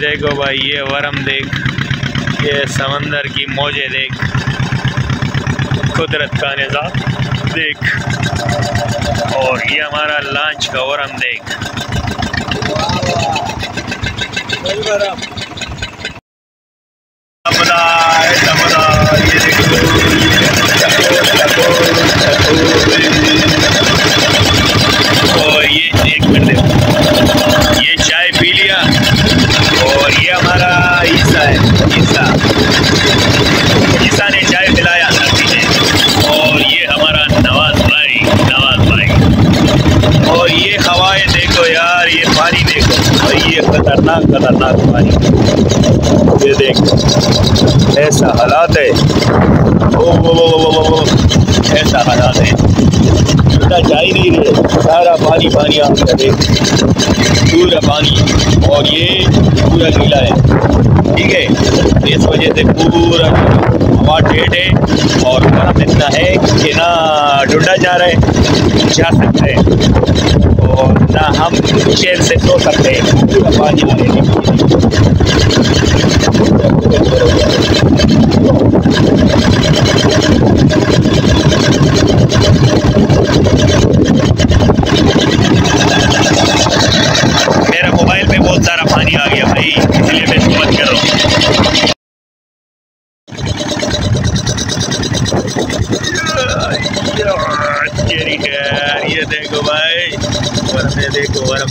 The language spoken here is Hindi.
देखो भाई, ये वरम देख, ये समंदर की मौजें देख, कुदरत का निज़ाम देख, और ये हमारा लॉन्च का वरम देख। ये देखो, और ये एक मिनट, ये चाय पी लिया, और ये हमारा ईसा है, ईसा ने चाय पिलाया साथी ने, और ये हमारा नवाज भाई, और ये हवाएं देखो यार, ये पानी देखो, और ये खतरनाक पानी, ये देखो ऐसा हालात है, ऐसा हालात है, जा ही नहीं रहे, सारा पानी आ गया, देख पूरा पानी, और ये पूरा गीला है, ठीक है। इस वजह से पूरा हवा टेढ़ है, और बर्फ इतना है कि ना ढूंढा जा रहा है, जा सकते हैं, और ना हम चैन से सो सकते हैं, पूरा पानी आ रहा है। मेरा मोबाइल में बहुत सारा पानी आ गया भाई, इसलिए मैं इसको बंद कर रहा हूँ। ये देखो भाई, वरम, देखो वरम।